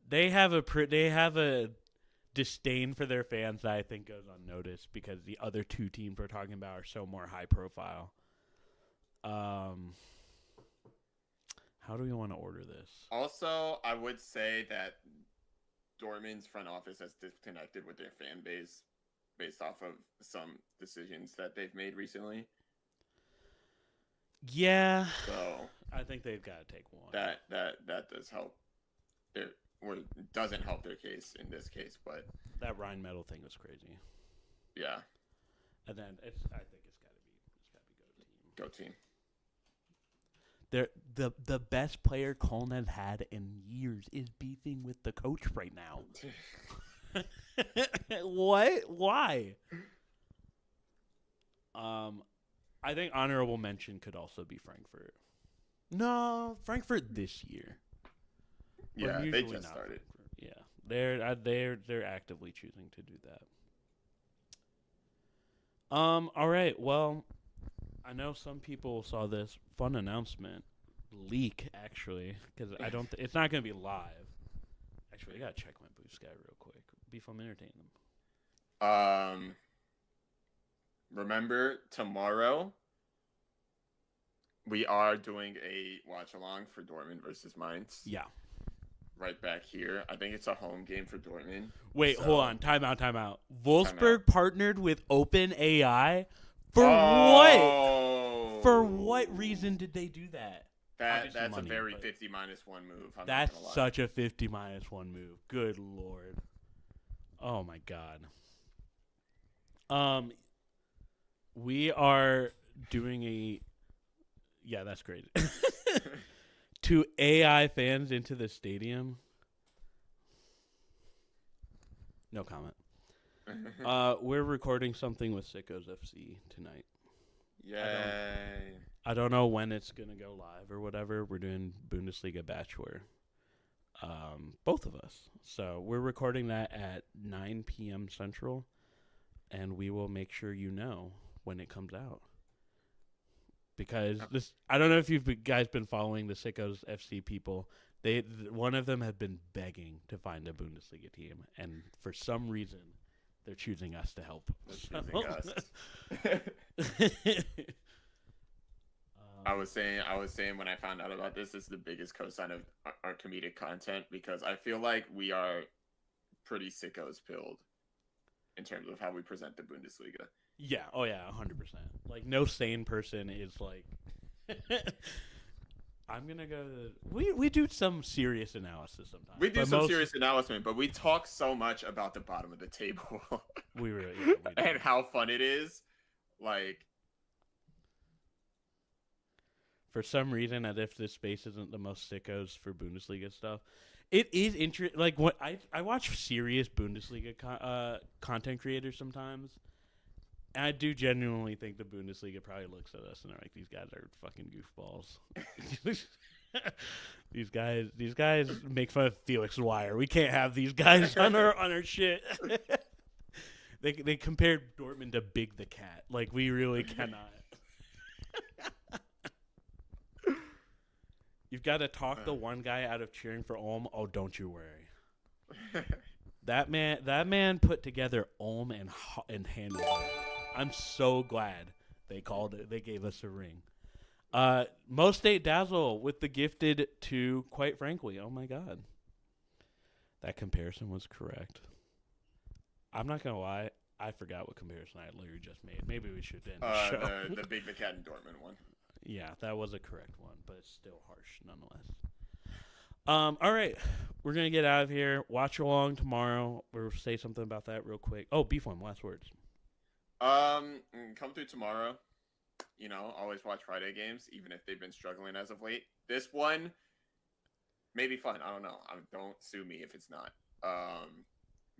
They have a disdain for their fans that I think goes unnoticed because the other two teams we're talking about are so more high profile. How do we want to order this? Also, I would say that Dortmund's front office has disconnected with their fan base based off of some decisions that they've made recently. Yeah. So I think they've got to take one. That does help. Or doesn't help their case in this case, but that Rhine medal thing was crazy. Yeah. And then I think it's got to be go team. The best player Köln has had in years is beefing with the coach right now. What? Why? I think honorable mention could also be Frankfurt. No, Frankfurt this year. Yeah, they just started. Yeah, they're actively choosing to do that. All right. Well, I know some people saw this fun announcement leak actually because it's not going to be live. Actually, I gotta check my Blue Sky real quick. Beef, I'm entertaining them. Remember tomorrow we are doing a watch along for Dortmund versus Mainz. Yeah. Right back here. I think it's a home game for Dortmund. Wait, hold on. Time out. Wolfsburg partnered with OpenAI for what? For what reason did they do that? That's a very 50-1 move. That's such a 50-1 move. Good Lord. Oh my God. We are doing that's great. To AI fans into the stadium. No comment. We're recording something with Sickos FC tonight. Yay. I don't know when it's going to go live or whatever. We're doing Bundesliga Bachelor. Both of us. So we're recording that at 9 p.m. Central, and we will make sure you know when it comes out. Because I don't know if you've guys been following the Sickos FC people. One of them have been begging to find a Bundesliga team, and for some reason, they're choosing us to help. I was saying when I found out about this is the biggest cosign of our comedic content because I feel like we are pretty Sickos pilled in terms of how we present the Bundesliga. Yeah. Oh yeah. 100%. Like no sane person is like. I'm gonna go. We do some serious analysis sometimes. We do some serious analysis, but we talk so much about the bottom of the table. we do. And how fun it is, like. For some reason, as if this space isn't the most sickos for Bundesliga stuff, it is interesting. Like what I watch serious Bundesliga content creators sometimes. And I do genuinely think the Bundesliga probably looks at us and they're like, these guys are fucking goofballs. These guys make fun of Felix Dwyer. We can't have these guys on our shit. They compared Dortmund to Big the Cat. Like we really cannot. You've got to talk the one guy out of cheering for Ulm. Oh, don't you worry. That man put together Ulm and Hanover. I'm so glad they called it. They gave us a ring. Most State Dazzle with the gifted to, quite frankly, oh my God. That comparison was correct. I'm not going to lie. I forgot what comparison I literally just made. Maybe we should end the show. The Big McCann Dortmund one. Yeah, that was a correct one, but it's still harsh nonetheless. All right. We're going to get out of here. Watch along tomorrow. We'll say something about that real quick. Oh, Beefworm, last words. Come through tomorrow. You know, always watch Friday games, even if they've been struggling as of late. This one may be fun. I don't know. Don't sue me if it's not.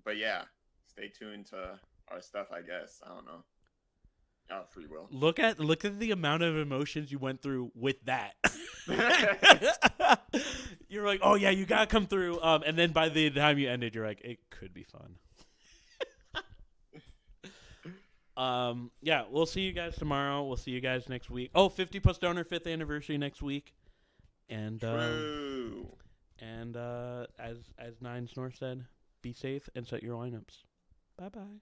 But yeah, stay tuned to our stuff, I guess. I don't know. Free will. Look at the amount of emotions you went through with that. You're like, oh yeah, you gotta come through. And then by the time you ended, you're like, it could be fun. Yeah, we'll see you guys tomorrow. We'll see you guys next week. Oh, 50 plus donor 5th anniversary next week. And True. And as Nine Snore said, be safe and set your lineups. Bye bye.